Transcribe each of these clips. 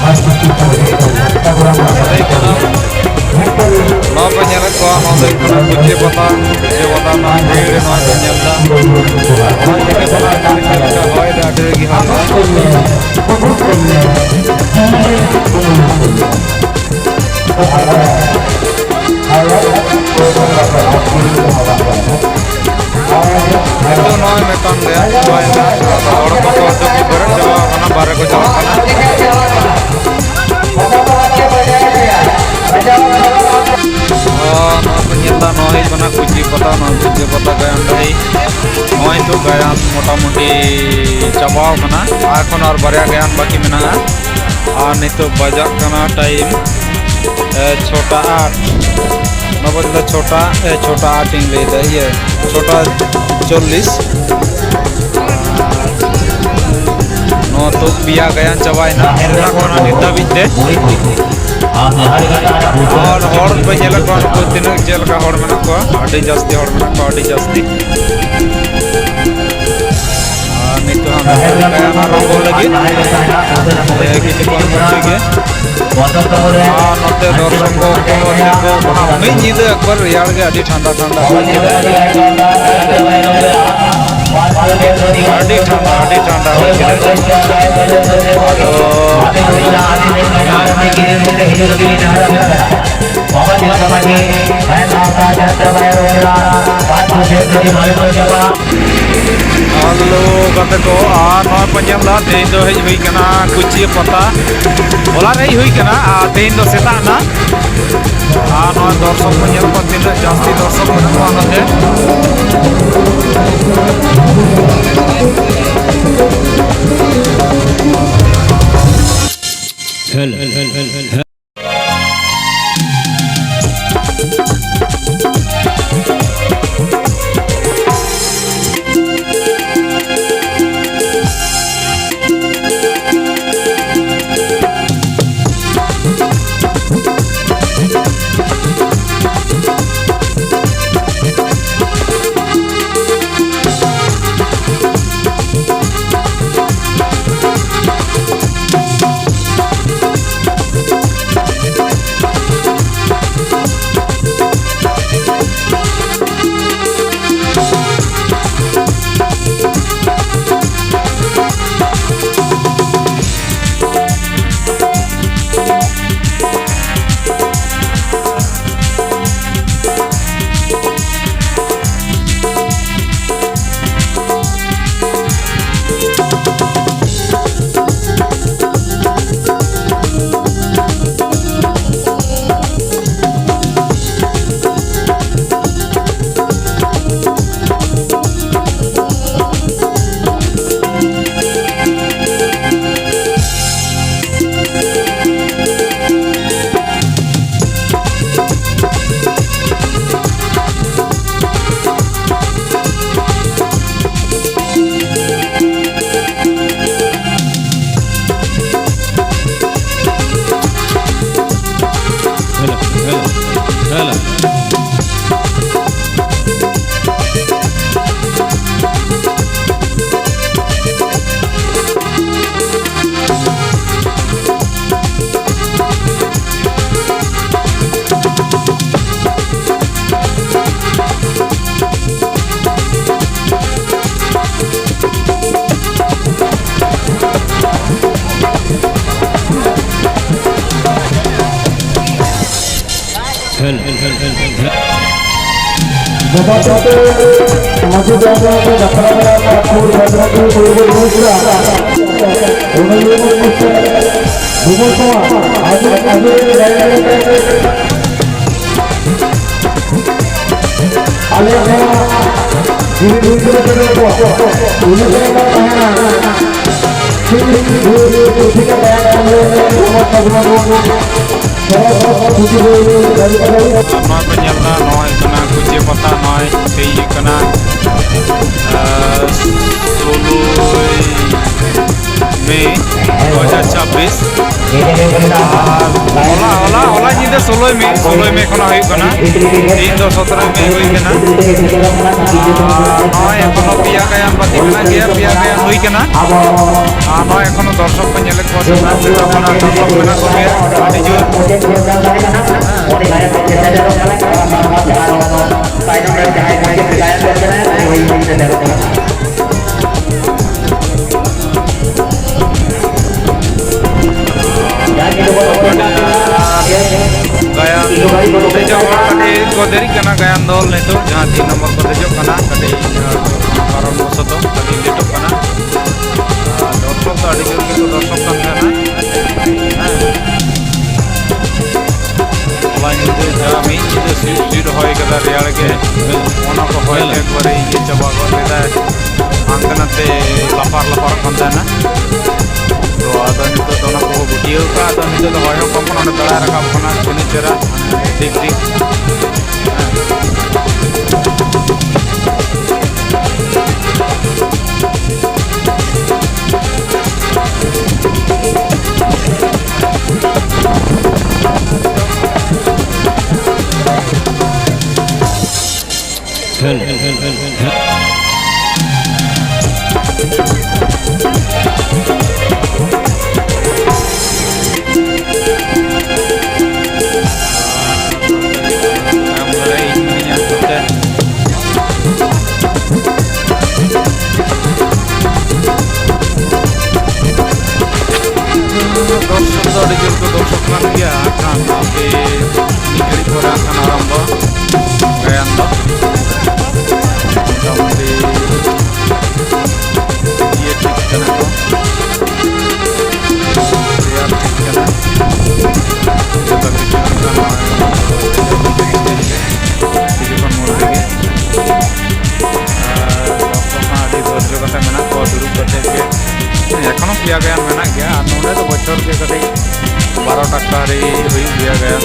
Nol penyelet ko nol ikut kunci pata jawatan nanggir nol penyelda. Nol ini pernah kali kita hoy ada lagi hamba. Itu nol metong ya, hoy dah. Orang kau tu berat jawab mana barang kau jawab mana. Oh, no penyelda no hit mana kunci pata gayan dahi. No itu gayan motamuti cabau kana. Akhon और barya gayan baki menaga. और itu bajak kana time छोटा 8 no botla छोटा 8 ing le da ye छोटा 40 no to biya gayan cabai na erla kona nita bite और horn पे jail कौन को दिन जेल का हॉर्न में ना को आटे जास्ती हॉर्न में ना को आटे जास्ती नहीं तो हम कया ना रोको लगी किसी को पूछेंगे नोटे दर्शक को हमें नींद अकबर यार के आधी ठंडा ठंडा आधी ठंडा Halo kata ko no panjang dah tein do hej hui kana kuci pata ola rei hui kana tein do seta na no dorshok panjang ko tin jasti dorshok mana ko anate hel Bapak-bapak masih berada di Jakarta, Kapur, Badraki, Purwo, Musra, Unulu, Musra, Bumur semua, Aduh, Alihnya, diri kita berdua, ini kita tahan, diri kita tahan, rumah Nama penyelda noy kena kunci pata noy tei kena sului मई 2026 होला नींदे 16 मई खना हुई कना तीन दो 17 मई हुई कना नय एखोनो पिया गायन बाकी मेना गया पिया गायन हुई कना नय एखोनो दर्शक को नेले को सेना सेटा खना दर्शक मेना को गया आदि जोर गायन को देरी कना गायन दल नितो जहाँ 3 नंबर को देजो कना कटी कारण बसतो कटी लेटो कना दर्शक तो आदि जोर के दर्शक कान ना लाइन दे जहाँ मी जो सीट होय कदा रेयाड़ के ओना को होय एक बारे ये चबा को लेदा आंते नाते लापार कंदा ना तो आदो नितो तो ना को गुटियो का आदो नितो तो होय को कोन बेड़ा रखा कोना चुनी चरा ठीक दर्शक मान गया खान आपके निकड़ी थोड़ा खान आरंभ गायन दो मोटामुटी ये ठीक करना तो यार ठीक करना जब तक किसी का नाम किसी को मोड़ देंगे डॉक्टर खान आदि दर्शक कथा मेना को दुरुप करते के एखोनो पिया गायन मेना गया नोडे तो बच्चों के कटी 12 टाका रे हुई पिया गायन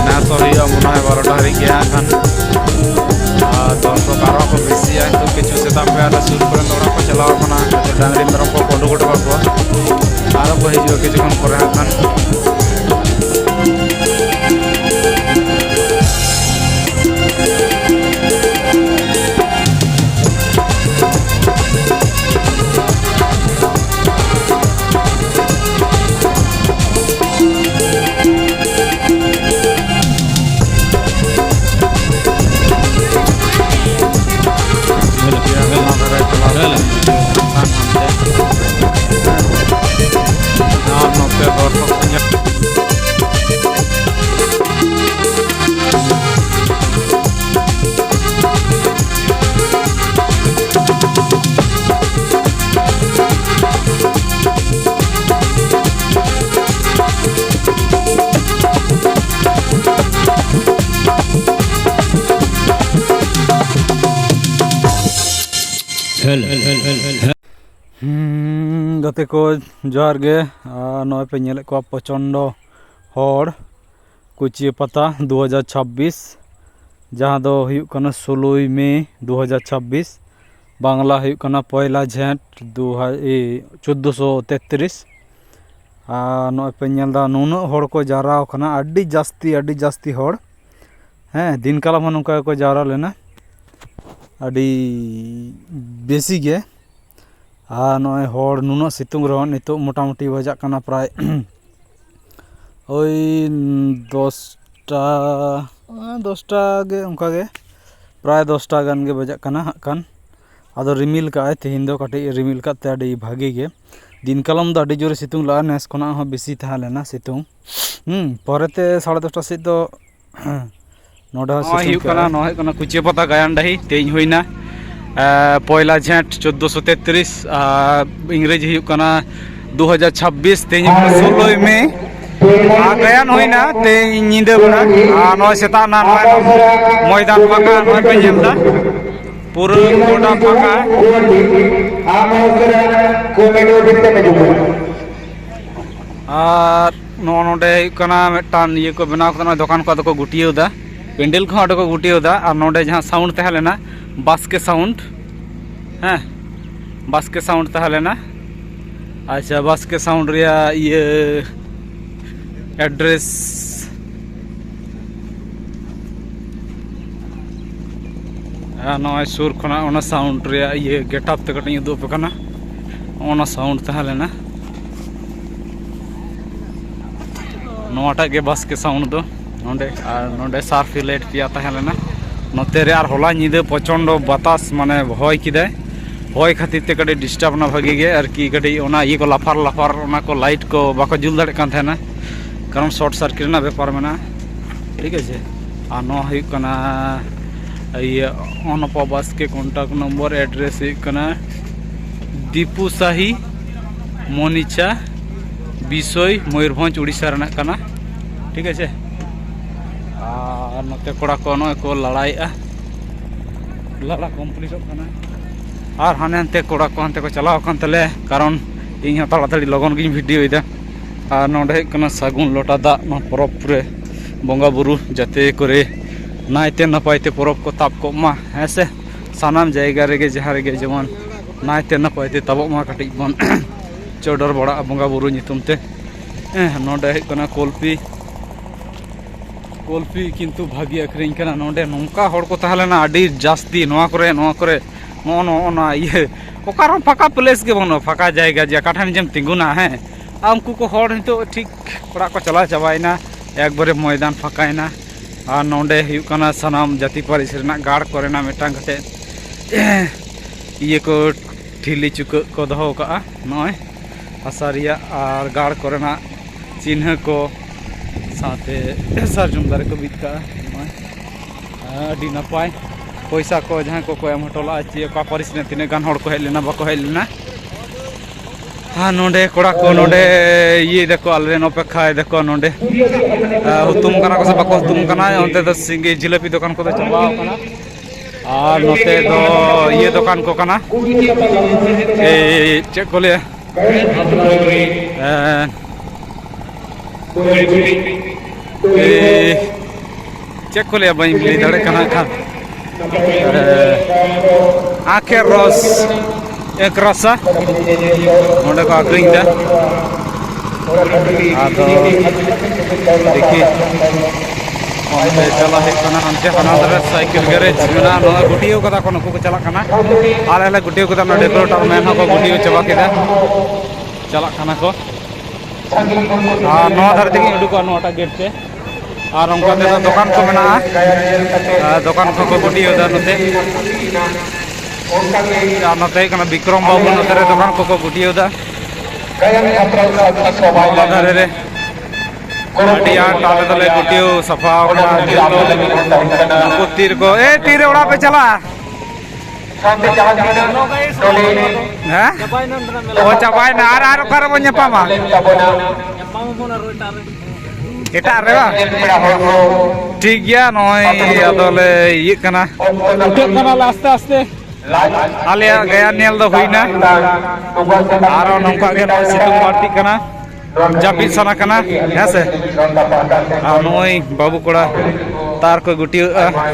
ना तो हुआ मना है 12 टाका रे गया खान दर्शक आरो को बेसी है तो किछु सेता पे आला सुर करे नोरा को चलाव बना डांगरी मेरम को कोडो कोडो बाको आरो को हिजो किछु कोन करे खान गते को जोहार गे नय पे नेले को प्रचंड हर कुचिया पता 2026 जहाँ दो हुयुक कना 16 मई 2026 बांग्ला हुयुक कना पहला झेंट 1433 नय पे नेलदा नुना हर को जारा कना अड्डी जास्ती हर हैं दिन कालम नौका को जारा लेना अड्डी बेसी गे नय हर नुना सितुंग रहो नितो मोटामुटी बजा कना प्राय ओई 10टा गे उनका गे प्राय 10टा गान गे बजा कना हाकान आदो रिमिल का तेहिन दो कटे रिमिल काते अडी भागी गे दिन कलम दो अडी जोरे सितुंग ला नेस खना हो बेसी था लेना सितुंग परेते 10:30 से दो नोडा सितुंग कना नय कना कुचिया पता गायन डाही तेज होइना पहला झेंट 1433 इंग्रेजी हुयुक कना 2026 तेज 16 में गायन होइना ते निंदा बना नय सेता ना मैदान फाका नय पे नेमदा पूरा गोटा फाका और नोडे हुयुक कना मेटान ये को बनाव कना दुकान को दको गुटियोदा पेंडल को को गुटियोदा और नोडे जहां साउंड तहे लेना बास्के साउंड हैं बास्के साउंड तहे लेना अच्छा बस के साउंड रिया ये एड्रेस नॉय सुर खना ओना साउंड रिया ये गेटअप ते कटिंग दो पे कना ओना साउंड तहा लेना नोटा के बस के साउंड दो नोंडे और नोंडे सार्फी लाइट पिया तहा लेना नोते रे आर होला निदे प्रचंड बतास माने होय किदे होय खातिर ते कड़े डिस्टर्ब ना भागी गे और की कड़े ओना ये को लाफार लाफार ओना को लाइट को बाको जुल दाड़े कान थाना कारण शॉर्ट सर्किट ना व्यापार मेना ठीक है आ नो हुई कना ये अनपा बस के कॉन्टैक्ट नंबर एड्रेस हुई कना दीपू साही मनीचा विषय मयूरभंज उड़ीसा रना कना ठीक है नोते कोड़ा को नो को लड़ाईआ लड़ा कमप्लीट कना और हाने हनते कोड़ा को हनते को चलाव कान तले कारण इन ताड़ाताड़ी लगन गिन वीडियो इदा और नोडे कना सागुन लोटा दा नो परब रे बंगा बुरु जाते करे नायते नपायते परब को ताब को मा ऐसे सानाम जायगा रे जहाँ रे जेमन नायते नपायते ताबो मा कटिक बन चौडर बड़ा बंगा बुरु नितुमते नोडे कना कोल्फी कोल्फी किंतु भागी अखरिंग कना नोडे नोंका होड़ को तहलेना आडी जास्ती नोआ करे नो ये ओकारो फाका प्लेस के बनो फाका जायगा जे काठान जम तिंगुना है उनको को होड़ तो ठीक ओड़ा को चला चाबायना एक बारे मैदान फाकायना और नोंडे हुयु कना सनाम जाति पारिस रेना गाड़ कोरेना मेटांग कते ये को ठिली चुक को दहो का नय आसारिया और गाड़ कोरेना चिन्ह को साथे सरजुम दारे को बित का आडी नपाय पैसा को जहाँ को एम हटोला चे का पारिस ने तीन गान हड़ को हेज लेना बाको हेज लेना हाँ नोंडे कोड़ा को नोंडे ये देखो आलेन अपेक्षा देखो नोंडे हुतुम कना को से बाको हुतुम कना ओंते तो सिंगे जिलेबी दुकान को तो चलाव कना और नोते दो ये दुकान को कना ए चेक को ले चेक को ले बाई मिली दड़े कना खा आखिर रस एक रसा नोंडे को आकरिंग दा आदो देखिए ओंते चला है कना हमते हना दरे साइकिल गैरेज मेना नो गुटियो कदा को नको चला कना आले ले गुटियो कदा नो डेकोरेटर मैन को गुटियो चबा केदा चला कना को नो धर देखि उडुको नोटा गेट ते और उनका ते दुकान को मेना दुकान को गुटियो दा नते नोते कना विक्रम बाबू नोते रे दुकान को गुटियो दा धरे रे आडी आट आले तले गुटियो सफा को तीर को ए तीर उड़ा पे चला हैं ओ चाबाय ना आर कर बन ᱧᱟᱯᱟᱢᱟ एटा रे बा ठीक गया नय अदले ये कना उठे कना आस्ते आस्ते आले गया नेल दो होइना आरो नंका के सितुंग बाटी कना जापी सना कना हेसे नय बाबू कोड़ा तार को गुटी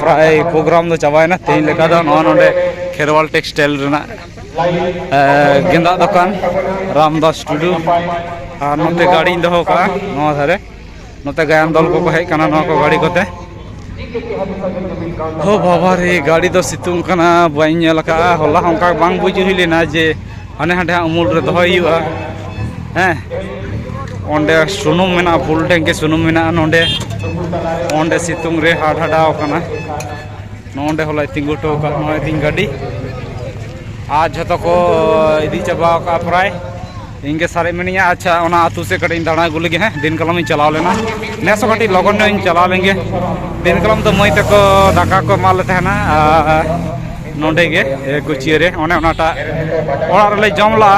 प्राय प्रोग्राम दो चाबायना तेन लेका दो नोंडे खेरवाल टेक्सटाइल रेना गेंदा दुकान रामदास स्टूडियो और नोते गाड़ी दहो का नो धारे नोते गायन दल को हेज कना नो को गाड़ी कोते हो बाबा रे गाड़ी दो सितुंग कना बाई नेल का होला हमका बांग बुझ हुई लेना जे हाने हांडे अमूल रे दहोय हुआ हैं ओंडे सुनुम मेना फुल टैंक सुनुम मेना नोंडे ओंडे सितुंग रे हाड हाडाव कना नोंडे होला तिंगु टो का नोय दिन गाड़ी आज जतो को इदी चबा का प्राय इनके सारे मिनिया अच्छा ओना आतु से कटिंग दाड़ा गुल गे हैं दिन कलम चलाव लेना नेसो कटी लगन ने चला लेंगे दिन कलम तो मई तक दाका को माल तहना नोंडे गे कुचिए रे ओने ओनाटा ओड़ा रे जमला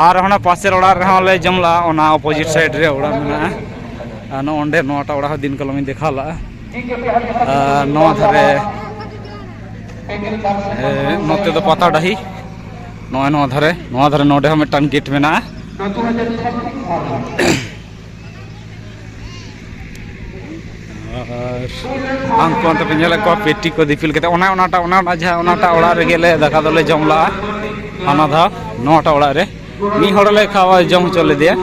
और होना पासे ओड़ा रे ले जमला ओना अपोजिट साइड रे ओड़ा मेना नो ओंडे नोटा ओड़ा दिन कलम देखाला नो धारे नोते तो पता डाही नोए नो धारे नोडे हम मिटान गेट मेना आंको अंत पे नेले को पेटी को दिपिल केते ओना ओनाटा ओना जहा ओनाटा ओड़ा रे गेले दाका दोले जमला हाना धा नोटा ओड़ा रे मी हड़ले खावा जम चले दिया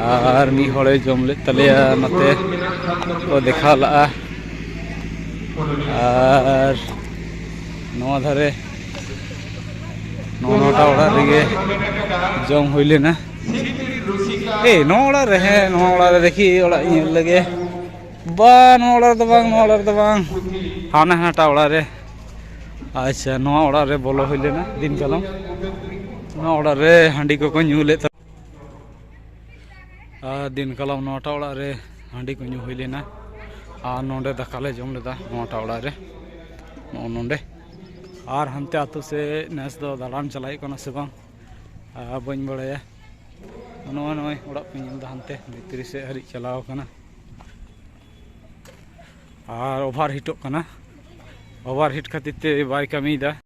और मी हड़े जम ले तलिया नते को देखा ला और नवा धारे नौटा ओड़ा रेगे जम हुई लेना ए नौड़ा रहे नौड़ा देखी ओड़ा इन लगे बा नौड़ा तो बांग हाना हाटा ओड़ा रे अच्छा नवा ओड़ा रे बोलो हुई लेना दिन कलम नवा ओड़ा रे हांडी को न्यू ले दिन कलम नौटा ओड़ा रे हांडी को न्यू हुई लेना और नोंडे दाकाले जम लेदा नौटा ओड़ा रे नोंडे और हंते आतु से नेस दो दालान चलाई कोना से बांग बन बड़ाया नोय ओड़ा पे नेल दा हंते भितरी से हरी चलाव कना और ओभार हिटो कना ओभार हिट खातिर ते बाय कमी दा